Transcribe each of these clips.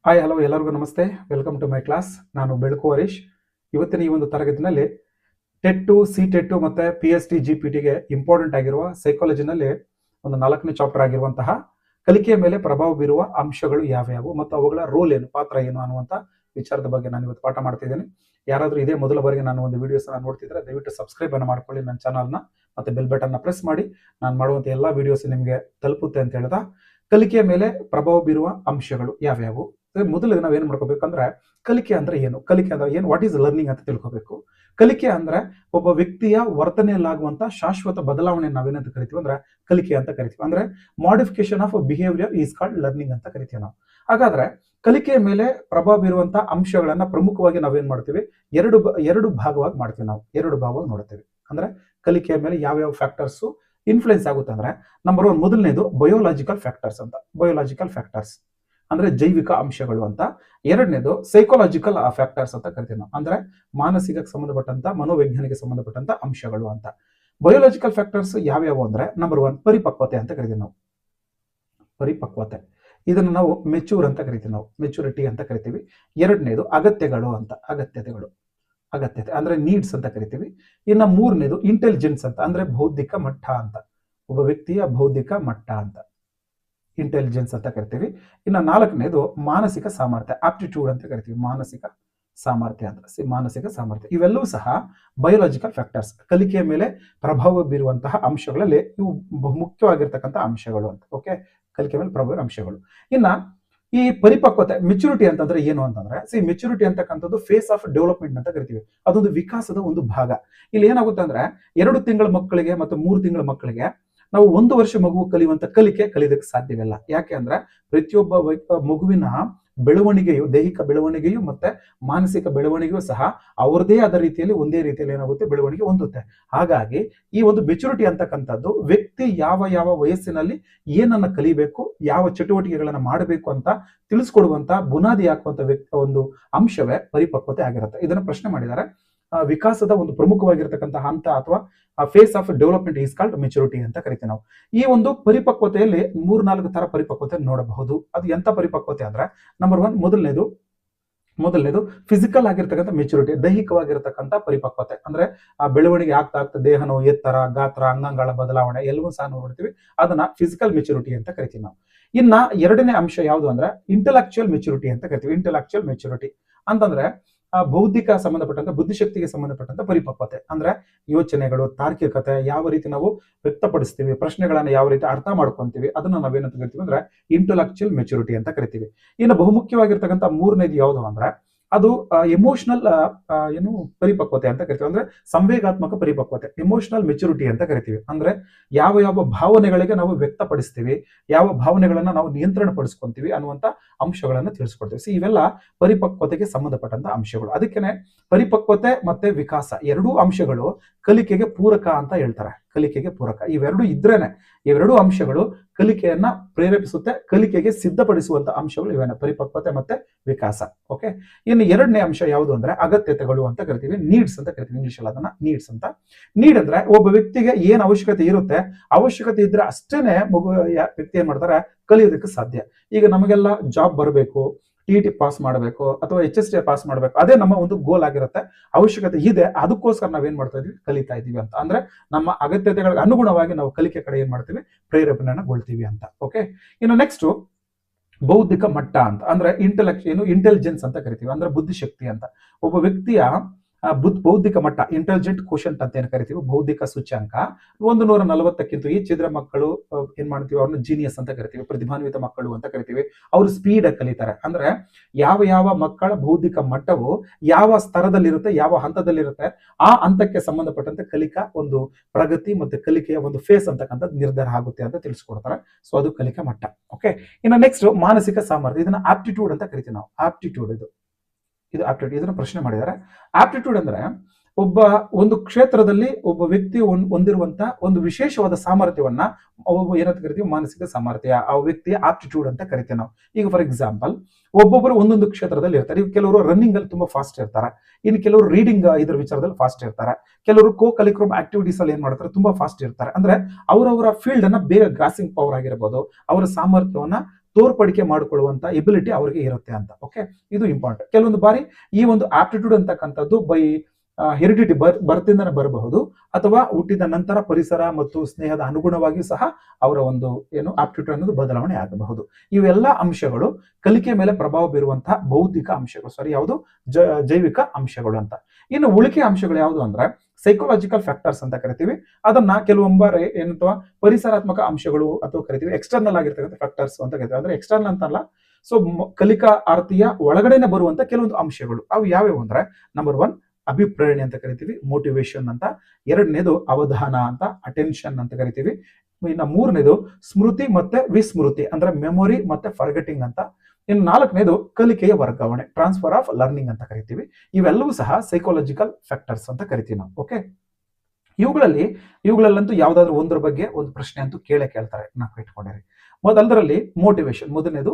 Hi hello ಎಲ್ಲರಿಗೂ ನಮಸ್ತೆ. Welcome to my class. ನಾನು ಬೆಳಕು ಹರೀಶ್. ಇವತ್ತಿನ ಈ ಒಂದು ತರಗತಿನಲ್ಲಿ ಟೆಟ್ಟು, ಸಿ ಟೆಟ್ಟು ಮತ್ತು PST GPTಗೆ ಇಂಪಾರ್ಟೆಂಟ್ ಆಗಿರುವ ಸೈಕಾಲಜಿನಲ್ಲಿ ಒಂದು 4ನೇ ಚಾಪ್ಟರ್ ಆಗಿರುವಂತಹ ಕಲಿಕೆಯ ಮೇಲೆ ಪ್ರಭಾವ ಬೀರುವ ಅಂಶಗಳು ಯಾವ್ಯಾವು ಮತ್ತು ಅವುಗಳ ರೋಲ್ ಏನು, ಪಾತ್ರ ಏನು ಅನ್ನುವಂಥ ವಿಚಾರದ ಬಗ್ಗೆ ನಾನು ಇವತ್ತು ಪಾಠ ಮಾಡ್ತಿದ್ದೇನೆ. ಯಾರಾದರೂ ಇದೇ ಮೊದಲ ಬಾರಿಗೆ ನಾನು ಒಂದು ವಿಡಿಯೋಸ್ನ ನೋಡ್ತಿದ್ರೆ ದಯವಿಟ್ಟು ಸಬ್ಸ್ಕ್ರೈಬ್ ಅನ್ನು ಮಾಡ್ಕೊಳ್ಳಿ ನನ್ನ ಚಾನಲ್ನ, ಮತ್ತು ಬೆಲ್ ಬಟನ್ನ ಪ್ರೆಸ್ ಮಾಡಿ. ನಾನು ಮಾಡುವಂಥ ಎಲ್ಲ ವಿಡಿಯೋಸ್ ನಿಮಗೆ ತಲುಪುತ್ತೆ ಅಂತ ಹೇಳ್ದ. ಕಲಿಕೆಯ ಮೇಲೆ ಪ್ರಭಾವ ಬೀರುವ ಅಂಶಗಳು ಯಾವ್ಯಾವು. ಮೊದಲಿಗೆ ನಾವೇನು ಮಾಡ್ಕೋಬೇಕಂದ್ರೆ ಕಲಿಕೆ ಅಂದ್ರೆ ಏನು, ಕಲಿಕೆ ಅಂದ್ರೆ ಏನು, ವಾಟ್ ಈಸ್ ಲರ್ನಿಂಗ್ ಅಂತ ತಿಳ್ಕೋಬೇಕು. ಕಲಿಕೆ ಅಂದ್ರೆ ಒಬ್ಬ ವ್ಯಕ್ತಿಯ ವರ್ತನೆಯಲ್ಲಾಗುವಂತ ಶಾಶ್ವತ ಬದಲಾವಣೆ ನಾವೇನಂತ ಕರಿತೀವಿ ಅಂದ್ರೆ ಕಲಿಕೆ ಅಂತ ಕರಿತೀವಿ. ಅಂದ್ರೆ modification of behaviour is called learning ಅಂತ ಕರಿತೀವಿ ನಾವು. ಹಾಗಾದ್ರೆ ಕಲಿಕೆಯ ಮೇಲೆ ಪ್ರಭಾವ ಬೀರುವಂತ ಅಂಶಗಳನ್ನ ಪ್ರಮುಖವಾಗಿ ನಾವೇನ್ ಮಾಡ್ತೀವಿ, ಎರಡು ಭಾಗವಾಗಿ ಮಾಡ್ತೀವಿ. ನಾವು ಎರಡು ಭಾಗವಾಗಿ ನೋಡ್ತೀವಿ. ಅಂದ್ರೆ ಕಲಿಕೆಯ ಮೇಲೆ ಯಾವ್ಯಾವ ಫ್ಯಾಕ್ಟರ್ಸ್ ಇನ್ಫ್ಲುಯೆನ್ಸ್ ಆಗುತ್ತೆ ಅಂದ್ರೆ ನಂಬರ್ 1 ಮೊದಲನೇದು ಬಯೋಲಾಜಿಕಲ್ ಫ್ಯಾಕ್ಟರ್ಸ್ ಅಂತ. ಬಯೋಲಾಜಿಕಲ್ ಫ್ಯಾಕ್ಟರ್ಸ್ ಅಂದ್ರೆ ಜೈವಿಕ ಅಂಶಗಳು ಅಂತ. ಎರಡನೇದು ಸೈಕಾಲಜಿಕಲ್ ಫ್ಯಾಕ್ಟರ್ಸ್ ಅಂತ ಕರಿತೀವಿ ನಾವು. ಅಂದ್ರೆ ಮಾನಸಿಕಕ್ಕೆ ಸಂಬಂಧಪಟ್ಟಂತ, ಮನೋವೈಜ್ಞಾನಿಕ ಸಂಬಂಧಪಟ್ಟಂತ ಅಂಶಗಳು ಅಂತ. ಬಯೋಲಾಜಿಕಲ್ ಫ್ಯಾಕ್ಟರ್ಸ್ ಯಾವ್ಯಾವು ಅಂದ್ರೆ ನಂಬರ್ 1 ಪರಿಪಕ್ವತೆ ಅಂತ ಕರಿತೀವಿ ನಾವು. ಪರಿಪಕ್ವತೆ, ಇದನ್ನು ನಾವು ಮೆಚೂರ್ ಅಂತ ಕರಿತೀವಿ ನಾವು, ಮೆಚುರಿಟಿ ಅಂತ ಕರಿತೀವಿ. ಎರಡನೇದು ಅಗತ್ಯಗಳು ಅಂತ, ಅಗತ್ಯತೆ ಅಂದ್ರೆ ನೀಡ್ಸ್ ಅಂತ ಕರಿತೀವಿ. ಇನ್ನು ಮೂರನೇದು ಇಂಟೆಲಿಜೆನ್ಸ್ ಅಂತ, ಅಂದ್ರೆ ಬೌದ್ಧಿಕ ಮಟ್ಟ ಅಂತ, ಒಬ್ಬ ವ್ಯಕ್ತಿಯ ಬೌದ್ಧಿಕ ಮಟ್ಟ ಅಂತ ಇಂಟೆಲಿಜೆನ್ಸ್ ಅಂತ ಕರಿತೀವಿ. ಇನ್ನು ನಾಲ್ಕನೇದು ಮಾನಸಿಕ ಸಾಮರ್ಥ್ಯ, ಆಪ್ಟಿಟ್ಯೂಡ್ ಅಂತ ಕರಿತೀವಿ, ಮಾನಸಿಕ ಸಾಮರ್ಥ್ಯ ಅಂತ. ಮಾನಸಿಕ ಸಾಮರ್ಥ್ಯ ಇವೆಲ್ಲವೂ ಸಹ ಬಯೋಲಾಜಿಕಲ್ ಫ್ಯಾಕ್ಟರ್ಸ್, ಕಲಿಕೆಯ ಮೇಲೆ ಪ್ರಭಾವ ಬೀರುವಂತಹ ಅಂಶಗಳಲ್ಲಿ ಇವು ಬಹುಮುಖ್ಯವಾಗಿರ್ತಕ್ಕಂಥ ಅಂಶಗಳು ಅಂತ. ಓಕೆ, ಕಲಿಕೆ ಮೇಲೆ ಪ್ರಭಾವ ಅಂಶಗಳು. ಇನ್ನ ಈ ಪರಿಪಕ್ವತೆ, ಮೆಚುರಿಟಿ ಅಂತಂದ್ರೆ ಏನು ಅಂತಂದ್ರೆ, ಮೆಚುರಿಟಿ ಅಂತಕ್ಕಂಥದ್ದು ಫೇಸ್ ಆಫ್ ಡೆವಲಪ್ಮೆಂಟ್ ಅಂತ ಕರಿತೀವಿ. ಅದೊಂದು ವಿಕಾಸದ ಒಂದು ಭಾಗ. ಇಲ್ಲಿ ಏನಾಗುತ್ತೆ ಅಂದ್ರೆ 2 ತಿಂಗಳ ಮಕ್ಕಳಿಗೆ ಮತ್ತು 3 ತಿಂಗಳ ಮಕ್ಕಳಿಗೆ ನಾವು 1 ವರ್ಷ ಮಗು ಕಲಿಯುವಂತ ಕಲಿಯೋದಕ್ಕೆ ಸಾಧ್ಯವಿಲ್ಲ. ಯಾಕೆ ಅಂದ್ರೆ ಪ್ರತಿಯೊಬ್ಬ ಮಗುವಿನ ಬೆಳವಣಿಗೆಯು, ದೈಹಿಕ ಬೆಳವಣಿಗೆಯು ಮತ್ತೆ ಮಾನಸಿಕ ಬೆಳವಣಿಗೆಯು ಸಹ ಅವರದೇ ಆದ ರೀತಿಯಲ್ಲಿ ಒಂದೇ ರೀತಿಯಲ್ಲಿ ಏನಾಗುತ್ತೆ, ಬೆಳವಣಿಗೆ ಹೊಂದುತ್ತೆ. ಹಾಗಾಗಿ ಈ ಒಂದು ಮೆಚುರಿಟಿ ಅಂತಕ್ಕಂಥದ್ದು ವ್ಯಕ್ತಿ ಯಾವ ವಯಸ್ಸಿನಲ್ಲಿ ಏನನ್ನ ಕಲಿಬೇಕು, ಯಾವ ಚಟುವಟಿಕೆಗಳನ್ನ ಮಾಡಬೇಕು ಅಂತ ತಿಳಿಸ್ಕೊಡುವಂತ, ಬುನಾದಿ ಹಾಕುವಂತ ಒಂದು ಅಂಶವೇ ಪರಿಪಕ್ವತೆ ಆಗಿರುತ್ತೆ. ಇದನ್ನ ಪ್ರಶ್ನೆ ಮಾಡಿದ್ದಾರೆ. ವಿಕಾಸದ ಒಂದು ಪ್ರಮುಖವಾಗಿರ್ತಕ್ಕಂಥ ಹಂತ ಅಥವಾ phase of development is called maturity ಅಂತ ಕರಿತೀವಿ ನಾವು. ಈ ಒಂದು ಪರಿಪಕ್ವತೆಯಲ್ಲಿ 3-4 ತರ ಪರಿಪಕ್ವತೆ ನೋಡಬಹುದು. ಅದು ಎಂತ ಪರಿಪಕ್ವತೆ ಅಂದ್ರೆ ನಂಬರ್ 1 ಮೊದಲನೇದು ಫಿಸಿಕಲ್ ಆಗಿರ್ತಕ್ಕಂಥ ಮೆಚುರಿಟಿ, ದೈಹಿಕವಾಗಿರ್ತಕ್ಕಂಥ ಪರಿಪಕ್ವತೆ. ಅಂದ್ರೆ ಆ ಬೆಳವಣಿಗೆ ಆಗ್ತಾ ದೇಹ ನೋವು, ಎತ್ತರ, ಗಾತ್ರ, ಅಂಗಾಂಗಗಳ ಬದಲಾವಣೆ ಎಲ್ಲವೂ ಸಹ ನೋಡ್ತೀವಿ. ಅದನ್ನ ಫಿಸಿಕಲ್ ಮೆಚುರಿಟಿ ಅಂತ ಕರಿತೀವಿ ನಾವು. ಇನ್ನ ಎರಡನೇ ಅಂಶ ಯಾವುದು ಅಂದ್ರೆ ಇಂಟೆಲೆಕ್ಚುಯಲ್ ಮೆಚುರಿಟಿ ಅಂತ ಕರಿತೀವಿ. ಇಂಟೆಲೆಕ್ಚುಯಲ್ ಮೆಚುರಿಟಿ ಅಂತಂದ್ರೆ ಬೌದ್ಧಿಕ ಸಂಬಂಧಪಟ್ಟಂತ, ಬುದ್ಧಿಶಕ್ತಿಗೆ ಸಂಬಂಧಪಟ್ಟಂತ ಪರಿಪಕ್ವತೆ. ಅಂದ್ರೆ ಯೋಚನೆಗಳು, ತಾರ್ಕಿಕತೆ, ಯಾವ ರೀತಿ ನಾವು ವ್ಯಕ್ತಪಡಿಸ್ತೀವಿ, ಪ್ರಶ್ನೆಗಳನ್ನ ಯಾವ ರೀತಿ ಅರ್ಥ ಮಾಡ್ಕೊಂತೀವಿ, ಅದನ್ನ ನಾವೇನಂತ ಕರಿತೀವಿ ಅಂದ್ರೆ ಇಂಟೆಲೆಕ್ಚುಯಲ್ ಮೆಚುರಿಟಿ ಅಂತ ಕರಿತೀವಿ. ಇನ್ನು ಬಹುಮುಖ್ಯವಾಗಿರ್ತಕ್ಕಂಥ ಮೂರನೇದು ಯಾವುದು ಅಂದ್ರೆ ಅದು ಎಮೋಷನಲ್ ಪರಿಪಕ್ವತೆ ಅಂತ ಕರಿತೀವಿ. ಅಂದ್ರೆ ಸಂವೇಗಾತ್ಮಕ ಪರಿಪಕ್ವತೆ, ಎಮೋಷನಲ್ ಮೆಚುರಿಟಿ ಅಂತ ಕರಿತೀವಿ. ಅಂದ್ರೆ ಯಾವ ಭಾವನೆಗಳಿಗೆ ನಾವು ವ್ಯಕ್ತಪಡಿಸ್ತೀವಿ, ಯಾವ ಭಾವನೆಗಳನ್ನ ನಾವು ನಿಯಂತ್ರಣ ಪಡಿಸ್ಕೊಂತೀವಿ ಅನ್ನುವಂತ ಅಂಶಗಳನ್ನ ತಿಳಿಸ್ಕೊಡ್ತೀವಿ. ಇವೆಲ್ಲ ಪರಿಪಕ್ವತೆಗೆ ಸಂಬಂಧಪಟ್ಟಂತ ಅಂಶಗಳು. ಅದಕ್ಕೇನೆ ಪರಿಪಕ್ವತೆ ಮತ್ತೆ ವಿಕಾಸ ಎರಡೂ ಅಂಶಗಳು ಕಲಿಕೆಗೆ ಪೂರಕ ಅಂತ ಹೇಳ್ತಾರೆ. ಕಲಿಕೆಗೆ ಪೂರಕ ಇವೆರಡೂ ಅಂಶಗಳು ಕಲಿಕೆಯನ್ನ ಪ್ರೇರೇಪಿಸುತ್ತೆ, ಕಲಿಕೆಗೆ ಸಿದ್ಧಪಡಿಸುವಂತ ಅಂಶಗಳು ಇವೇನೆ, ಪರಿಪಕ್ವತೆ ಮತ್ತೆ ವಿಕಾಸ. ಓಕೆ, ಇನ್ನು ಎರಡನೇ ಅಂಶ ಯಾವುದು ಅಂದ್ರೆ ಅಗತ್ಯತೆಗಳು ಅಂತ ಕರಿತೀವಿ, ನೀಡ್ಸ್ ಅಂತ ಕರಿತೀವಿ. ಇಂಗ್ಲಿಷ್ ಅಲ್ಲಿ ಅದನ್ನ ನೀಡ್ಸ್ ಅಂತ. ನೀಡ್ ಅಂದ್ರೆ ಒಬ್ಬ ವ್ಯಕ್ತಿಗೆ ಏನ್ ಅವಶ್ಯಕತೆ ಇರುತ್ತೆ, ಅವಶ್ಯಕತೆ ಇದ್ರೆ ಅಷ್ಟೇನೆ ವ್ಯಕ್ತಿ ಏನ್ ಮಾಡ್ತಾರೆ, ಕಲಿಯೋದಕ್ಕೆ ಸಾಧ್ಯ. ಈಗ ನಮಗೆಲ್ಲ ಜಾಬ್ ಬರಬೇಕು, TET ಪಾಸ್ ಮಾಡಬೇಕು ಅಥವಾ HST ಪಾಸ್ ಮಾಡಬೇಕು, ಅದೇ ನಮ್ಮ ಒಂದು ಗೋಲ್ ಆಗಿರುತ್ತೆ. ಅವಶ್ಯಕತೆ ಇದೆ, ಅದಕ್ಕೋಸ್ಕರ ನಾವೇನ್ ಮಾಡ್ತಾ ಇದೀವಿ, ಕಲಿತಾ ಇದೀವಿ ಅಂತ. ಅಂದ್ರೆ ನಮ್ಮ ಅಗತ್ಯತೆಗಳಿಗೆ ಅನುಗುಣವಾಗಿ ನಾವು ಕಲಿಕೆ ಕಡೆ ಏನ್ ಮಾಡ್ತೀವಿ, ಪ್ರೇರೇಪಣೆಗೊಳ್ತೀವಿ ಅಂತ. ಓಕೆ, ಇನ್ನು ನೆಕ್ಸ್ಟ್ ಬೌದ್ಧಿಕ ಮಟ್ಟ ಅಂತ. ಅಂದ್ರೆ ಇಂಟೆಲಿಜೆನ್ಸ್ ಅಂತ ಕರಿತೀವಿ. ಅಂದ್ರೆ ಬುದ್ಧಿಶಕ್ತಿ ಅಂತ. ಒಬ್ಬ ವ್ಯಕ್ತಿಯ ಬೌದ್ಧಿಕ ಮಟ್ಟ, ಇಂಟೆಲಿಜೆಂಟ್ ಕೋಶಂಟ್ ಅಂತ ಏನ್ ಕರಿತೀವಿ, ಬೌದ್ಧಿಕ ಸೂಚ್ಯಂಕ 140ಕ್ಕಿಂತ ಹೆಚ್ಚಿದ್ರೆ ಮಕ್ಕಳು ಏನ್ ಮಾಡ್ತೀವಿ, ಅವ್ರನ್ನ ಜೀನಿಯಸ್ ಅಂತ ಕರಿತೀವಿ, ಪ್ರತಿಭಾನ್ವಿತ ಮಕ್ಕಳು ಅಂತ ಕರಿತೀವಿ. ಅವರು ಸ್ಪೀಡ್ ಆಗಿ ಕಲಿತಾರೆ. ಅಂದ್ರೆ ಯಾವ ಮಕ್ಕಳ ಬೌದ್ಧಿಕ ಮಟ್ಟವು ಯಾವ ಸ್ತರದಲ್ಲಿರುತ್ತೆ, ಯಾವ ಹಂತದಲ್ಲಿರುತ್ತೆ, ಆ ಹಂತಕ್ಕೆ ಸಂಬಂಧಪಟ್ಟಂತೆ ಕಲಿಕಾ ಒಂದು ಪ್ರಗತಿ ಮತ್ತೆ ಕಲಿಕೆಯ ಒಂದು ಫೇಸ್ ಅಂತಕ್ಕಂಥದ್ದು ನಿರ್ಧಾರ ಆಗುತ್ತೆ ಅಂತ ತಿಳಿಸ್ಕೊಡ್ತಾರೆ. ಸೊ ಅದು ಕಲಿಕಾ ಮಟ್ಟ. ಓಕೆ, ಇನ್ನು ನೆಕ್ಸ್ಟ್ ಮಾನಸಿಕ ಸಾಮರ್ಥ್ಯ, ಇದನ್ನ ಆಪ್ಟಿಟ್ಯೂಡ್ ಅಂತ ಕರಿತೀವಿ ನಾವು. ಆಪ್ಟಿಟ್ಯೂಡ್ ಇದು ಆಪ್ಟಿಟ್ಯೂಡ್, ಇದನ್ನ ಪ್ರಶ್ನೆ ಮಾಡಿದ್ದಾರೆ. ಆಪ್ಟಿಟ್ಯೂಡ್ ಅಂದ್ರೆ ಒಂದು ಕ್ಷೇತ್ರದಲ್ಲಿ ಒಬ್ಬ ವ್ಯಕ್ತಿ ಹೊಂದಿರುವಂತ ಒಂದು ವಿಶೇಷವಾದ ಸಾಮರ್ಥ್ಯವನ್ನ ಏನಂತ ಕರಿತೀವಿ, ಮಾನಸಿಕ ಸಾಮರ್ಥ್ಯ. ಆ ವ್ಯಕ್ತಿಯ ಆಪ್ಟಿಟ್ಯೂಡ್ ಅಂತ ಕರಿತೀವಿ ನಾವು. ಈಗ ಫಾರ್ ಎಕ್ಸಾಂಪಲ್ ಒಬ್ಬೊಬ್ಬರು ಒಂದೊಂದು ಕ್ಷೇತ್ರದಲ್ಲಿ ಇರ್ತಾರೆ. ಕೆಲವರು ರನ್ನಿಂಗ್ ಅಲ್ಲಿ ತುಂಬಾ ಫಾಸ್ಟ್ ಇರ್ತಾರೆ, ಇನ್ನು ಕೆಲವರು ರೀಡಿಂಗ್ ಇದ್ರ ವಿಚಾರದಲ್ಲಿ ಫಾಸ್ಟ್ ಇರ್ತಾರೆ, ಕೆಲವರು ಕರಿಕ್ಯುಲಮ್ ಆಕ್ಟಿವಿಟೀಸ್ ಅಲ್ಲಿ ಏನ್ ಮಾಡ್ತಾರೆ, ತುಂಬಾ ಫಾಸ್ಟ್ ಇರ್ತಾರೆ. ಅಂದ್ರೆ ಅವರವರ ಫೀಲ್ಡ್ ಅನ್ನ ಬೇಗ ಗ್ರಾಸಿಂಗ್ ಪವರ್ ಆಗಿರ್ಬೋದು, ಅವರ ಸಾಮರ್ಥ್ಯವನ್ನ ತೋರ್ಪಡಿಕೆ ಮಾಡಿಕೊಳ್ಳುವಂತ ಎಬಿಲಿಟಿ ಅವರಿಗೆ ಇರುತ್ತೆ ಅಂತ. ಓಕೆ, ಇದು ಇಂಪಾರ್ಟೆಂಟ್. ಕೆಲವೊಂದು ಬಾರಿ ಈ ಒಂದು ಆಪ್ಟಿಟ್ಯೂಡ್ ಅಂತಕ್ಕಂಥದ್ದು ಬೈ ಹೆರಿಡಿಟಿ ಬರ್ತಿಂದನೇ ಬರಬಹುದು, ಅಥವಾ ಹುಟ್ಟಿದ ನಂತರ ಪರಿಸರ ಮತ್ತು ಸ್ನೇಹದ ಅನುಗುಣವಾಗಿ ಸಹ ಅವರ ಒಂದು ಆಪ್ಟಿಟ್ಯೂಡ್ ಅನ್ನೋದು ಬದಲಾವಣೆ ಆಗಬಹುದು. ಇವೆಲ್ಲ ಅಂಶಗಳು ಕಲಿಕೆ ಮೇಲೆ ಪ್ರಭಾವ ಬೀರುವಂತಹ ಬೌದ್ಧಿಕ ಅಂಶಗಳು, ಯಾವುದು ಜೈವಿಕ ಅಂಶಗಳು ಅಂತ. ಇನ್ನು ಉಳಿಕೆ ಅಂಶಗಳು ಯಾವುದು ಅಂದ್ರೆ ಸೈಕಾಲಜಿಕಲ್ ಫ್ಯಾಕ್ಟರ್ಸ್ ಅಂತ ಕರಿತೀವಿ. ಅದನ್ನ ಕೆಲವೊಂಬಾರಿ ಏನಂತವಾ ಪರಿಸರಾತ್ಮಕ ಅಂಶಗಳು ಅಥವಾ ಕರಿತೀವಿ, ಎಕ್ಸ್ಟರ್ನಲ್ ಆಗಿರ್ತಕ್ಕಂಥ ಫ್ಯಾಕ್ಟರ್ಸ್ ಅಂತ ಕರಿತೀವಿ. ಅಂದ್ರೆ ಎಕ್ಸ್ಟರ್ನಲ್ ಅಂತಲ್ಲ, ಸೊ ಕಲಿಕಾ ಆರ್ತಿಯ ಒಳಗಡೆನೆ ಬರುವಂತ ಕೆಲವೊಂದು ಅಂಶಗಳು ಅವು ಯಾವ್ಯಾವು ಅಂದ್ರೆ, ನಂಬರ್ 1 ಅಭಿಪ್ರೇರಣೆ ಅಂತ ಕರಿತೀವಿ, ಮೋಟಿವೇಶನ್ ಅಂತ. ಎರಡನೇದು ಅವಧಾನ ಅಂತ, ಅಟೆನ್ಷನ್ ಅಂತ ಕರಿತೀವಿ. ಇನ್ನು ಮೂರನೇದು ಸ್ಮೃತಿ ಮತ್ತೆ ವಿಸ್ಮೃತಿ ಅಂದ್ರೆ ಮೆಮೊರಿ ಮತ್ತೆ ಫರ್ಗೆಟಿಂಗ್ ಅಂತ. ಇನ್ನು ನಾಲ್ಕನೇದು ಕಲಿಕೆಯ ವರ್ಗಾವಣೆ, ಟ್ರಾನ್ಸ್ಫರ್ ಆಫ್ ಲರ್ನಿಂಗ್ ಅಂತ ಕರಿತೀವಿ. ಇವೆಲ್ಲವೂ ಸಹ ಸೈಕಾಲಜಿಕಲ್ ಫ್ಯಾಕ್ಟರ್ಸ್ ಅಂತ ಕರಿತೀವಿ ನಾವು. ಓಕೆ, ಇವುಗಳಲ್ಲಂತೂ ಯಾವ್ದಾದ್ರು ಒಂದ್ರ ಬಗ್ಗೆ ಒಂದು ಪ್ರಶ್ನೆ ಅಂತೂ ಕೇಳ್ತಾರೆ, ನಾವು ಇಟ್ಕೊಂಡಿರಿ. ಮೊದಲರಲ್ಲಿ ಮೋಟಿವೇಶನ್, ಮೊದಲನೇದು.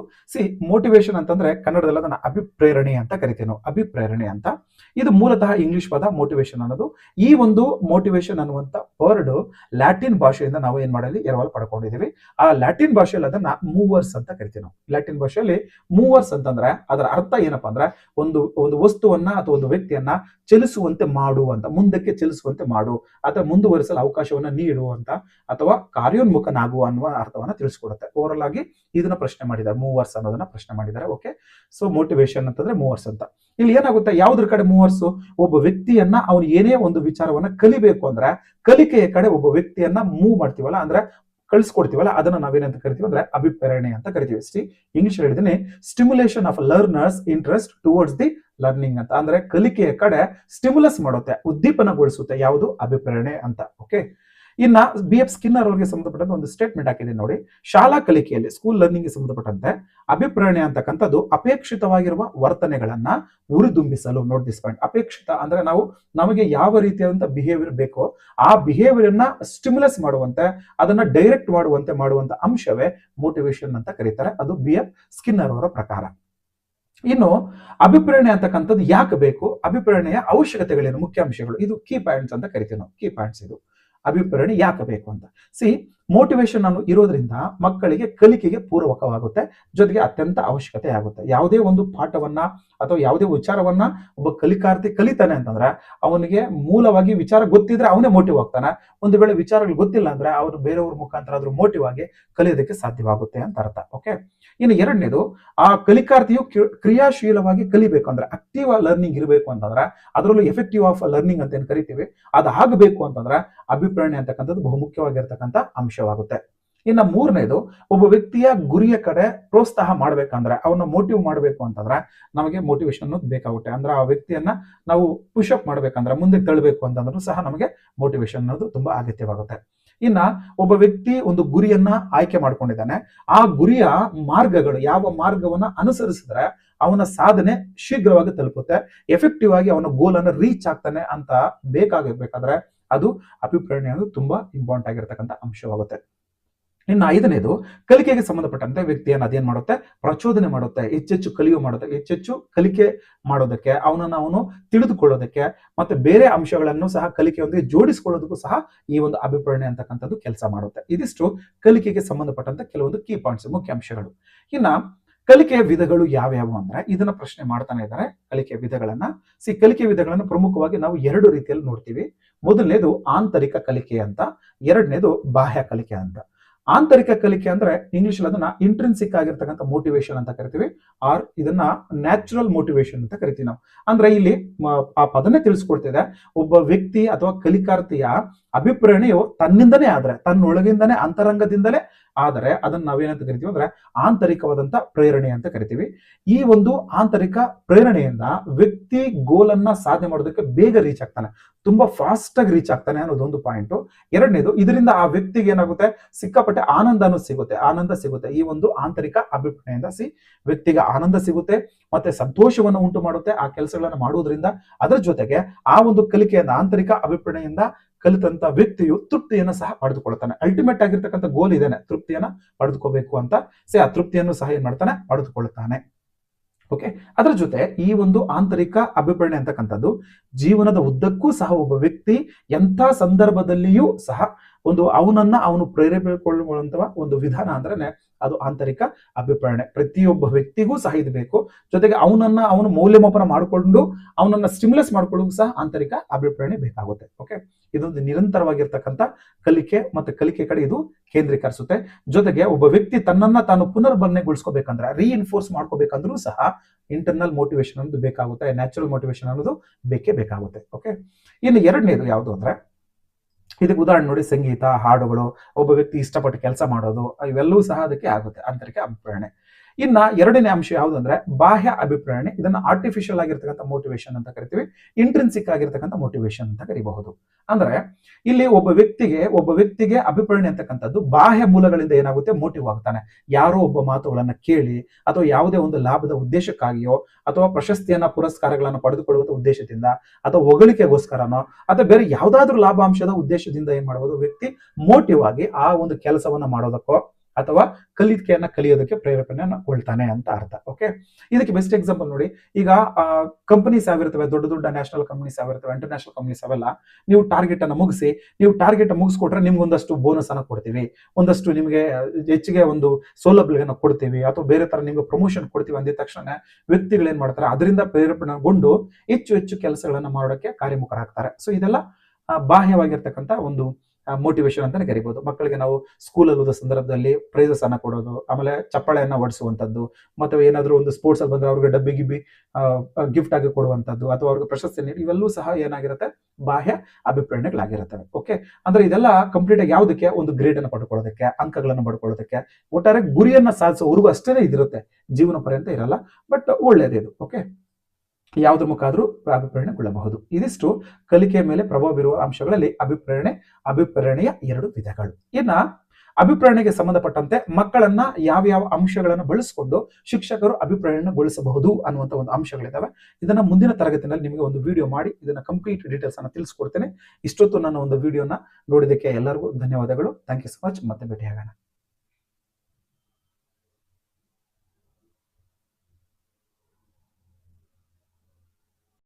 ಮೋಟಿವೇಶನ್ ಅಂತಂದ್ರೆ ಕನ್ನಡದಲ್ಲಿ ಅದನ್ನ ಅಭಿಪ್ರೇರಣೆ ಅಂತ ಕರಿತೀವಿ ನಾವು, ಅಭಿಪ್ರೇರಣೆ ಅಂತ. ಇದು ಮೂಲತಃ ಇಂಗ್ಲಿಷ್ ಪದ ಮೋಟಿವೇಶನ್ ಅನ್ನೋದು. ಈ ಒಂದು ಮೋಟಿವೇಶನ್ ಅನ್ನುವಂತ ವರ್ಡ್ ಲ್ಯಾಟಿನ್ ಭಾಷೆಯಿಂದ ನಾವು ಏನ್ ಮಾಡಲಿ ಎರವಲು ಪಡ್ಕೊಂಡಿದೀವಿ. ಆ ಲ್ಯಾಟಿನ್ ಭಾಷೆಯಲ್ಲಿ ಅದನ್ನ ಮೂವರ್ಸ್ ಅಂತ ಕರಿತೀವಿ ನಾವು. ಲ್ಯಾಟಿನ್ ಭಾಷೆಯಲ್ಲಿ ಮೂವರ್ಸ್ ಅಂತಂದ್ರೆ ಅದರ ಅರ್ಥ ಏನಪ್ಪಾ ಅಂದ್ರೆ, ಒಂದು ವಸ್ತುವನ್ನ ಅಥವಾ ಒಂದು ವ್ಯಕ್ತಿಯನ್ನ ಚಲಿಸುವಂತೆ ಮಾಡು ಅಂತ, ಮುಂದಕ್ಕೆ ಚಲಿಸುವಂತೆ ಮಾಡು ಅಥವಾ ಮುಂದುವರಿಸಲು ಅವಕಾಶವನ್ನ ನೀಡು ಅಂತ, ಅಥವಾ ಕಾರ್ಯೋನ್ಮುಖನಾಗುವ ಅನ್ನುವ ಅರ್ಥವನ್ನ ತಿಳಿಸ್ಕೊಡುತ್ತೆ. ಓವರಲ್ ಆಗಿ ಇದನ್ನ ಪ್ರಶ್ನೆ ಮಾಡಿದ್ದಾರೆ, ಮೂವರ್ಸ್ ಅನ್ನೋದನ್ನ ಪ್ರಶ್ನೆ ಮಾಡಿದ್ದಾರೆ. ಓಕೆ, ಸೊ ಮೋಟಿವೇಶನ್ ಅಂತಂದ್ರೆ ಮೂವರ್ಸ್ ಅಂತ. ಇಲ್ಲಿ ಏನಾಗುತ್ತೆ, ಯಾವ್ದ್ರ ಕಡೆ ಮೂವರ್ಸ್, ಒಬ್ಬ ವ್ಯಕ್ತಿಯನ್ನ ಅವನು ಏನೇ ಒಂದು ವಿಚಾರವನ್ನ ಕಲಿಬೇಕು ಅಂದ್ರೆ ಕಲಿಕೆಯ ಕಡೆ ಒಬ್ಬ ವ್ಯಕ್ತಿಯನ್ನ ಮೂವ್ ಮಾಡ್ತೀವಲ್ಲ, ಅಂದ್ರೆ ಕಳಿಸ್ಕೊಡ್ತೀವಲ್ಲ, ಅದನ್ನ ನಾವೇನಂತ ಕರಿತೀವಿ ಅಂದ್ರೆ ಅಭಿಪ್ರೇರಣೆ ಅಂತ ಕರಿತೀವಿ. ಇಂಗ್ಲಿಷ್ ಹೇಳಿದೀನಿ, stimulation of learners interest towards the learning ಅಂತ. ಅಂದ್ರೆ ಕಲಿಕೆಯ ಕಡೆ ಸ್ಟಿಮ್ಯುಲಸ್ ಮಾಡುತ್ತೆ, ಉದ್ದೀಪನಗೊಳಿಸುತ್ತೆ, ಯಾವುದು ಅಭಿಪ್ರೇರಣೆ ಅಂತ. ಓಕೆ, ಇನ್ನ BF ಸ್ಕಿನ್ನರ್ ಅವರಿಗೆ ಸಂಬಂಧಪಟ್ಟಂತ ಒಂದು ಸ್ಟೇಟ್ಮೆಂಟ್ ಹಾಕಿದೆ ನೋಡಿ. ಶಾಲಾ ಕಲಿಕೆಯಲ್ಲಿ, ಸ್ಕೂಲ್ ಲರ್ನಿಂಗ್ ಸಂಬಂಧಪಟ್ಟಂತೆ ಅಭಿಪ್ರೇರಣೆ ಅಂತಕ್ಕಂಥದ್ದು ಅಪೇಕ್ಷಿತವಾಗಿರುವ ವರ್ತನೆಗಳನ್ನ ಉರಿದುಂಬಿಸಲು, ನೋಟ್ ದಿಸ್ ಪಾಯಿಂಟ್. ಅಪೇಕ್ಷಿತ ಅಂದ್ರೆ ನಮಗೆ ಯಾವ ರೀತಿಯಾದಂತ ಬಿಹೇವಿಯರ್ ಬೇಕೋ ಆ ಬಿಹೇವಿಯರ್ ಅನ್ನ ಸ್ಟಿಮ್ಯುಲಸ್ ಮಾಡುವಂತೆ, ಅದನ್ನ ಡೈರೆಕ್ಟ್ ಮಾಡುವಂತ ಅಂಶವೇ ಮೋಟಿವೇಶನ್ ಅಂತ ಕರೀತಾರೆ. ಅದು BF ಸ್ಕಿನ್ನರ್ ಅವರ ಪ್ರಕಾರ. ಇನ್ನು ಅಭಿಪ್ರೇರಣೆ ಅಂತಕ್ಕಂಥದ್ದು ಯಾಕೆ ಬೇಕು, ಅಭಿಪ್ರೇರಣೆಯ ಅವಶ್ಯಕತೆಗಳೇನು, ಮುಖ್ಯಾಂಶಗಳು, ಇದು ಕೀ ಪಾಯಿಂಟ್ಸ್ ಅಂತ ಕರಿತೀವಿ ನಾವು. ಕೀ ಪಾಯಿಂಟ್ಸ್ ಇದು ಅಭಿಪ್ರೇರಣೆ ಯಾಕೆ ಬೇಕು ಅಂತ. ಮೋಟಿವೇಶನ್ ಅನ್ನು ಇರೋದ್ರಿಂದ ಮಕ್ಕಳಿಗೆ ಕಲಿಕೆಗೆ ಪೂರಕವಾಗುತ್ತೆ, ಜೊತೆಗೆ ಅತ್ಯಂತ ಅವಶ್ಯಕತೆ ಆಗುತ್ತೆ. ಯಾವುದೇ ಒಂದು ಪಾಠವನ್ನ ಅಥವಾ ಯಾವುದೇ ವಿಚಾರವನ್ನ ಒಬ್ಬ ಕಲಿಕಾರ್ಥಿ ಕಲಿತಾನೆ ಅಂತಂದ್ರೆ ಅವನಿಗೆ ಮೂಲವಾಗಿ ವಿಚಾರ ಗೊತ್ತಿದ್ರೆ ಅವನೇ ಮೋಟಿವ್ ಆಗ್ತಾನೆ. ಒಂದು ವೇಳೆ ವಿಚಾರಗಳು ಗೊತ್ತಿಲ್ಲ ಅಂದ್ರೆ ಅವರು ಬೇರೆಯವ್ರ ಮುಖಾಂತರ ಆದ್ರೂ ಮೋಟಿವ್ ಆಗಿ ಕಲಿಯೋದಕ್ಕೆ ಸಾಧ್ಯವಾಗುತ್ತೆ ಅಂತ ಅರ್ಥ. ಓಕೆ, ಇನ್ನು ಎರಡನೇದು, ಆ ಕಲಿಕಾರ್ಥಿಯು ಕ್ರಿಯಾಶೀಲವಾಗಿ ಕಲಿಬೇಕು ಅಂದ್ರೆ ಆಕ್ಟಿವ್ ಲರ್ನಿಂಗ್ ಇರಬೇಕು ಅಂತಂದ್ರೆ, ಅದರಲ್ಲೂ ಎಫೆಕ್ಟಿವ್ ಆಫ್ ಲರ್ನಿಂಗ್ ಅಂತ ಏನ್ ಕರಿತೀವಿ ಅದು ಆಗಬೇಕು ಅಂತಂದ್ರೆ ಅಭಿಪ್ರೇರಣೆ ಅಂತಕ್ಕಂಥದ್ದು ಬಹುಮುಖ್ಯವಾಗಿರ್ತಕ್ಕಂಥ ಅಂಶವಾಗುತ್ತೆ. ಇನ್ನು ಮೂರನೇದು, ಒಬ್ಬ ವ್ಯಕ್ತಿಯ ಗುರಿಯ ಕಡೆ ಪ್ರೋತ್ಸಾಹ ಮಾಡ್ಬೇಕಂದ್ರೆ, ಅವನ್ನ ಮೋಟಿವ್ ಮಾಡಬೇಕು ಅಂತಂದ್ರೆ ನಮಗೆ ಮೋಟಿವೇಶನ್ ಅನ್ನೋದು ಬೇಕಾಗುತ್ತೆ. ಅಂದ್ರೆ ಆ ವ್ಯಕ್ತಿಯನ್ನ ನಾವು ಪುಷಪ್ ಮಾಡ್ಬೇಕಂದ್ರೆ, ಮುಂದೆ ತಳ್ಳಬೇಕು ಅಂತಂದ್ರೂ ಸಹ ನಮಗೆ ಮೋಟಿವೇಶನ್ ಅನ್ನೋದು ತುಂಬಾ ಅಗತ್ಯವಾಗುತ್ತೆ. ಇನ್ನ ಒಬ್ಬ ವ್ಯಕ್ತಿ ಒಂದು ಗುರಿಯನ್ನ ಆಯ್ಕೆ ಮಾಡ್ಕೊಂಡಿದ್ದಾನೆ, ಆ ಗುರಿಯ ಮಾರ್ಗಗಳು, ಯಾವ ಮಾರ್ಗವನ್ನ ಅನುಸರಿಸಿದ್ರೆ ಅವನ ಸಾಧನೆ ಶೀಘ್ರವಾಗಿ ತಲುಪುತ್ತೆ, ಎಫೆಕ್ಟಿವ್ ಆಗಿ ಅವನ ಗೋಲ್ ಅನ್ನ ರೀಚ್ ಆಗ್ತಾನೆ ಅಂತ ಬೇಕಾದ್ರೆ ಅದು ಅಭಿಪ್ರೇರಣೆ ಅನ್ನೋದು ತುಂಬಾ ಇಂಪಾರ್ಟೆಂಟ್ ಆಗಿರ್ತಕ್ಕಂಥ ಅಂಶವಾಗುತ್ತೆ. ಇನ್ನು ಐದನೇದು, ಕಲಿಕೆಗೆ ಸಂಬಂಧಪಟ್ಟಂತೆ ವ್ಯಕ್ತಿಯನ್ನು ಅದೇನ್ ಮಾಡುತ್ತೆ, ಪ್ರಚೋದನೆ ಮಾಡುತ್ತೆ, ಹೆಚ್ಚೆಚ್ಚು ಕಲಿಕೆ ಮಾಡೋದಕ್ಕೆ, ಅವನು ತಿಳಿದುಕೊಳ್ಳೋದಕ್ಕೆ, ಮತ್ತೆ ಬೇರೆ ಅಂಶಗಳನ್ನು ಸಹ ಕಲಿಕೆಯೊಂದಿಗೆ ಜೋಡಿಸಿಕೊಳ್ಳೋದಕ್ಕೂ ಸಹ ಈ ಒಂದು ಅಭಿಪ್ರೇರಣೆ ಅಂತಕ್ಕಂಥದ್ದು ಕೆಲಸ ಮಾಡುತ್ತೆ. ಇದಿಷ್ಟು ಕಲಿಕೆಗೆ ಸಂಬಂಧಪಟ್ಟಂತ ಕೆಲವೊಂದು ಕೀ ಪಾಯಿಂಟ್ಸ್, ಮುಖ್ಯ ಅಂಶಗಳು. ಇನ್ನ ಕಲಿಕೆಯ ವಿಧಗಳು ಯಾವ್ಯಾವು ಅಂದ್ರೆ ಇದನ್ನ ಪ್ರಶ್ನೆ ಮಾಡ್ತಾನೆ ಇದ್ದಾರೆ. ಕಲಿಕೆಯ ವಿಧಗಳನ್ನ ಕಲಿಕೆಯ ವಿಧಗಳನ್ನು ಪ್ರಮುಖವಾಗಿ ನಾವು ಎರಡು ರೀತಿಯಲ್ಲಿ ನೋಡ್ತೀವಿ. ಮೊದಲನೇದು ಆಂತರಿಕ ಕಲಿಕೆ ಅಂತ, ಎರಡನೇದು ಬಾಹ್ಯ ಕಲಿಕೆ ಅಂತ. ಆಂತರಿಕ ಕಲಿಕೆ ಅಂದ್ರೆ ಇಂಗ್ಲಿಷ್ ಅದನ್ನ ಇಂಟ್ರಿನ್ಸಿಕ್ ಆಗಿರ್ತಕ್ಕಂಥ ಮೋಟಿವೇಶನ್ ಅಂತ ಕರಿತೀವಿ, ಆರ್ ಇದನ್ನ ನ್ಯಾಚುರಲ್ ಮೋಟಿವೇಶನ್ ಅಂತ ಕರಿತೀವಿ ನಾವು. ಅಂದ್ರೆ ಇಲ್ಲಿ ಆ ಪದನೇ ತಿಳಿಸ್ಕೊಡ್ತಿದೆ, ಒಬ್ಬ ವ್ಯಕ್ತಿ ಅಥವಾ ಕಲಿಕಾರ್ಥಿಯ ಅಭಿಪ್ರೇರಣೆಯು ತನ್ನಿಂದನೇ ಆದ್ರೆ, ತನ್ನೊಳಗಿಂದನೇ ಅಂತರಂಗದಿಂದಲೇ ಆದರೆ ಅದನ್ನ ನಾವೇನಂತ ಕರಿತೀವಿ ಅಂದ್ರೆ ಆಂತರಿಕವಾದಂತ ಪ್ರೇರಣೆ ಅಂತ ಕರಿತೀವಿ. ಈ ಒಂದು ಆಂತರಿಕ ಪ್ರೇರಣೆಯಿಂದ ವ್ಯಕ್ತಿ ಗೋಲ್ ಅನ್ನ ಸಾಧನೆ ಮಾಡೋದಕ್ಕೆ ಬೇಗ ರೀಚ್ ಆಗ್ತಾನೆ, ತುಂಬಾ ಫಾಸ್ಟ್ ಆಗಿ ರೀಚ್ ಆಗ್ತಾನೆ ಅನ್ನೋದೊಂದು ಪಾಯಿಂಟ್. ಎರಡನೇದು, ಇದರಿಂದ ಆ ವ್ಯಕ್ತಿಗೆ ಏನಾಗುತ್ತೆ, ಸಿಕ್ಕಾಪಟ್ಟೆ ಆನಂದ ಸಿಗುತ್ತೆ. ಈ ಒಂದು ಆಂತರಿಕ ಅಭಿಪ್ರಾಯದಿಂದ ವ್ಯಕ್ತಿಗೆ ಆನಂದ ಸಿಗುತ್ತೆ, ಮತ್ತೆ ಸಂತೋಷವನ್ನು ಉಂಟು ಮಾಡುತ್ತೆ ಆ ಕೆಲಸಗಳನ್ನು ಮಾಡುವುದರಿಂದ. ಅದರ ಜೊತೆಗೆ ಆ ಒಂದು ಕಲಿಕೆಯಿಂದ, ಆಂತರಿಕ ಅಭಿಪ್ರಾಯದಿಂದ ಕಲಿತಂತ ವ್ಯಕ್ತಿಯು ತೃಪ್ತಿಯನ್ನು ಸಹ ಪಡೆದುಕೊಳ್ತಾನೆ. ಅಲ್ಟಿಮೇಟ್ ಆಗಿರ್ತಕ್ಕಂಥ ಗೋಲ್ ಇದೇನೆ, ತೃಪ್ತಿಯನ್ನ ಪಡೆದುಕೋಬೇಕು ಅಂತ. ಆ ತೃಪ್ತಿಯನ್ನು ಸಹ ಏನ್ ಮಾಡ್ತಾನೆ, ಪಡೆದುಕೊಳ್ತಾನೆ. ಓಕೆ, ಅದರ ಜೊತೆ ಈ ಒಂದು ಆಂತರಿಕ ಅಭಿಪ್ರೇರಣೆ ಅಂತಕ್ಕಂಥದ್ದು ಜೀವನದ ಉದ್ದಕ್ಕೂ ಸಹ ಒಬ್ಬ ವ್ಯಕ್ತಿ ಎಂಥ ಸಂದರ್ಭದಲ್ಲಿಯೂ ಸಹ ಅವನು ಪ್ರೇರೇಪಿಸಿಕೊಳ್ಳುವಂತಹ ಒಂದು ವಿಧಾನ ಅಂದ್ರೆ ಅದು ಆಂತರಿಕ ಅಭಿಪ್ರೇರಣೆ. ಪ್ರತಿಯೊಬ್ಬ ವ್ಯಕ್ತಿಗೂ ಸಹ ಇದು ಬೇಕು. ಜೊತೆಗೆ ಅವನು ಮೌಲ್ಯಮಾಪನ ಮಾಡಿಕೊಂಡು ಅವನನ್ನ ಸ್ಟಿಮ್ಯುಲಸ್ ಮಾಡ್ಕೊಳ್ಳೋದು ಸಹ ಆಂತರಿಕ ಅಭಿಪ್ರೇರಣೆ ಬೇಕಾಗುತ್ತೆ. ಓಕೆ, ಇದೊಂದು ನಿರಂತರವಾಗಿರ್ತಕ್ಕಂಥ ಕಲಿಕೆ ಮತ್ತೆ ಕಲಿಕೆ ಕಡೆ ಇದು ಕೇಂದ್ರೀಕರಿಸುತ್ತೆ. ಜೊತೆಗೆ ಒಬ್ಬ ವ್ಯಕ್ತಿ ತನ್ನನ್ನ ತಾನು ಪುನರ್ಬಲನೆಗೊಳಿಸ್ಕೋಬೇಕಂದ್ರೆ, ರೀಇನ್ಫೋರ್ಸ್ ಮಾಡ್ಕೋಬೇಕಂದ್ರೂ ಸಹ ಇಂಟರ್ನಲ್ ಮೋಟಿವೇಶನ್ ಅನ್ನೋದು ಬೇಕಾಗುತ್ತೆ, ನ್ಯಾಚುರಲ್ ಮೋಟಿವೇಶನ್ ಅನ್ನೋದು ಬೇಕೇ ಬೇಕಾಗುತ್ತೆ. ಓಕೆ, ಇನ್ನು ಎರಡನೇದು ಯಾವುದು ಅಂದ್ರೆ, ಇದಕ್ಕೆ ಉದಾಹರಣೆ ನೋಡಿ, ಸಂಗೀತ, ಹಾಡುಗಳು, ಒಬ್ಬ ವ್ಯಕ್ತಿ ಇಷ್ಟಪಟ್ಟು ಕೆಲಸ ಮಾಡೋದು, ಇವೆಲ್ಲವೂ ಸಹ ಅದಕ್ಕೆ ಆಗುತ್ತೆ ಆಂತರಿಕ ಅಭಿಪ್ರೇರಣೆ. ಇನ್ನ ಎರಡನೇ ಅಂಶ ಯಾವುದು ಅಂದ್ರೆ ಬಾಹ್ಯ ಅಭಿಪ್ರೇರಣೆ. ಇದನ್ನ ಆರ್ಟಿಫಿಷಿಯಲ್ ಆಗಿರ್ತಕ್ಕಂಥ ಮೋಟಿವೇಶನ್ ಅಂತ ಕರಿತೀವಿ, ಇಂಟ್ರಿನ್ಸಿಕ್ ಆಗಿರ್ತಕ್ಕಂಥ ಮೋಟಿವೇಶನ್ ಅಂತ ಕರಿಬಹುದು. ಅಂದ್ರೆ ಇಲ್ಲಿ ಒಬ್ಬ ವ್ಯಕ್ತಿಗೆ ಅಭಿಪ್ರೇರಣೆ ಅಂತಕ್ಕಂಥದ್ದು ಬಾಹ್ಯ ಮೂಲಗಳಿಂದ ಏನಾಗುತ್ತೆ, ಮೋಟಿವ್ ಆಗ್ತಾನೆ. ಯಾರೋ ಒಬ್ಬ ಮಾತುಗಳನ್ನ ಕೇಳಿ ಅಥವಾ ಯಾವುದೇ ಒಂದು ಲಾಭದ ಉದ್ದೇಶಕ್ಕಾಗಿಯೋ ಅಥವಾ ಪ್ರಶಸ್ತಿಯನ್ನ ಪುರಸ್ಕಾರಗಳನ್ನ ಪಡೆದುಕೊಳ್ಳುವಂತ ಉದ್ದೇಶದಿಂದ ಅಥವಾ ಹೊಗಳಿಕೆಗೋಸ್ಕರನೋ ಅಥವಾ ಬೇರೆ ಯಾವ್ದಾದ್ರೂ ಲಾಭಾಂಶದ ಉದ್ದೇಶದಿಂದ ಏನ್ ಮಾಡಬಹುದು, ವ್ಯಕ್ತಿ ಮೋಟಿವ್ ಆಗಿ ಆ ಒಂದು ಕೆಲಸವನ್ನ ಮಾಡೋದಕ್ಕೋ ಅಥವಾ ಕಲಿಕೆಯನ್ನ ಕಲಿಯೋದಕ್ಕೆ ಪ್ರೇರೇಪಣೆಗೊಳ್ತಾನೆ ಅಂತ ಅರ್ಥ. ಓಕೆ, ಇದಕ್ಕೆ ಬೆಸ್ಟ್ ಎಕ್ಸಾಂಪಲ್ ನೋಡಿ, ಈಗ ಕಂಪನೀಸ್ ಯಾವಿರ್ತವೆ, ದೊಡ್ಡ ದೊಡ್ಡ ನ್ಯಾಷನಲ್ ಕಂಪನೀಸ್ ಯಾವಿರ್ತವೆ, ಇಂಟರ್ನ್ಯಾಷನಲ್ ಕಂಪನೀಸ್ ಅವೆಲ್ಲ, ನೀವು ಟಾರ್ಗೆಟ್ ಅನ್ನ ಮುಗಿಸ್ಕೊಟ್ರೆ ನಿಮ್ಗೆ ಒಂದಷ್ಟು ಬೋನಸ್ ಅನ್ನ ಕೊಡ್ತೀವಿ, ಒಂದಷ್ಟು ನಿಮಗೆ ಹೆಚ್ಚಿಗೆ ಒಂದು ಸೌಲಭ್ಯಗಳನ್ನ ಕೊಡ್ತೀವಿ, ಅಥವಾ ಬೇರೆ ತರ ನಿಮ್ಗೆ ಪ್ರಮೋಷನ್ ಕೊಡ್ತೀವಿ ಅಂದಿದ ತಕ್ಷಣ ವ್ಯಕ್ತಿಗಳು ಏನ್ ಮಾಡ್ತಾರೆ, ಅದರಿಂದ ಪ್ರೇರೇಪಣೆಗೊಂಡು ಹೆಚ್ಚು ಕೆಲಸಗಳನ್ನ ಮಾಡೋದಕ್ಕೆ ಕಾರ್ಯಮುಖರಾಗ್ತಾರೆ. ಸೊ ಇದೆಲ್ಲ ಬಾಹ್ಯವಾಗಿರ್ತಕ್ಕಂಥ ಒಂದು ಮೋಟಿವೇಶನ್ ಅಂತಾನೆ ಕರಿಬಹುದು. ಮಕ್ಕಳಿಗೆ ನಾವು ಸ್ಕೂಲಲ್ಲಿ ಓದೋ ಸಂದರ್ಭದಲ್ಲಿ ಪ್ರೈಸಸ್ ಅನ್ನ ಕೊಡೋದು, ಆಮೇಲೆ ಚಪ್ಪಾಳೆಯನ್ನ ಹೊಡಿಸುವಂತದ್ದು, ಮತ್ತೆ ಏನಾದ್ರೂ ಒಂದು ಸ್ಪೋರ್ಟ್ಸ್ ಅಲ್ಲಿ ಬಂದ್ರೆ ಅವ್ರಿಗೆ ಡಬ್ಬಿ ಗಿಫ್ಟ್ ಆಗಿ ಕೊಡುವಂತದ್ದು, ಅಥವಾ ಅವ್ರಿಗೆ ಪ್ರಶಸ್ತಿ ನೀಡಿ, ಇವೆಲ್ಲವೂ ಸಹ ಏನಾಗಿರುತ್ತೆ, ಬಾಹ್ಯ ಅಭಿಪ್ರೇರಣೆಗಳಾಗಿರುತ್ತವೆ. ಓಕೆ, ಅಂದ್ರೆ ಇದೆಲ್ಲ ಕಂಪ್ಲೀಟ್ ಆಗಿ ಯಾವುದಕ್ಕೆ, ಒಂದು ಗ್ರೇಡ್ ಅನ್ನು ಪಡ್ಕೊಳ್ಳೋದಕ್ಕೆ, ಅಂಕಗಳನ್ನು ಪಡ್ಕೊಳ್ಳೋದಕ್ಕೆ, ಒಟ್ಟಾರೆ ಗುರಿಯನ್ನ ಸಾಧಿಸೋವರೆಗೂ ಅಷ್ಟೇ ಇದಿರುತ್ತೆ, ಜೀವನ ಪರ್ಯಂತ ಇರಲ್ಲ. ಬಟ್ ಒಳ್ಳೇದಿದು. ಓಕೆ, ಯಾವುದ್ರ ಮುಖಾದ್ರೂ ಅಭಿಪ್ರೇರಣೆಗೊಳ್ಳಬಹುದು. ಇದಿಷ್ಟು ಕಲಿಕೆಯ ಮೇಲೆ ಪ್ರಭಾವ ಬೀರುವ ಅಂಶಗಳಲ್ಲಿ ಅಭಿಪ್ರೇರಣೆಯ ಎರಡು ವಿಧಗಳು. ಇನ್ನ ಅಭಿಪ್ರೇರಣೆಗೆ ಸಂಬಂಧಪಟ್ಟಂತೆ ಮಕ್ಕಳನ್ನ ಯಾವ ಅಂಶಗಳನ್ನು ಬಳಸಿಕೊಂಡು ಶಿಕ್ಷಕರು ಅಭಿಪ್ರೇರಣೆಗೊಳಿಸಬಹುದು ಅನ್ನುವಂತ ಒಂದು ಅಂಶಗಳಿದಾವೆ. ಇದನ್ನ ಮುಂದಿನ ತರಗತಿನಲ್ಲಿ ನಿಮಗೆ ಒಂದು ವಿಡಿಯೋ ಮಾಡಿ ಇದನ್ನ ಕಂಪ್ಲೀಟ್ ಡೀಟೇಲ್ಸ್ ಅನ್ನ ತಿಳಿಸ್ಕೊಡ್ತೇನೆ. ಇಷ್ಟೊತ್ತು ನನ್ನ ಒಂದು ವಿಡಿಯೋನ ನೋಡಿದಕ್ಕೆ ಎಲ್ಲರಿಗೂ ಧನ್ಯವಾದಗಳು. Thank you so much. ಮತ್ತೆ ಭೇಟಿಯಾಗೋಣ.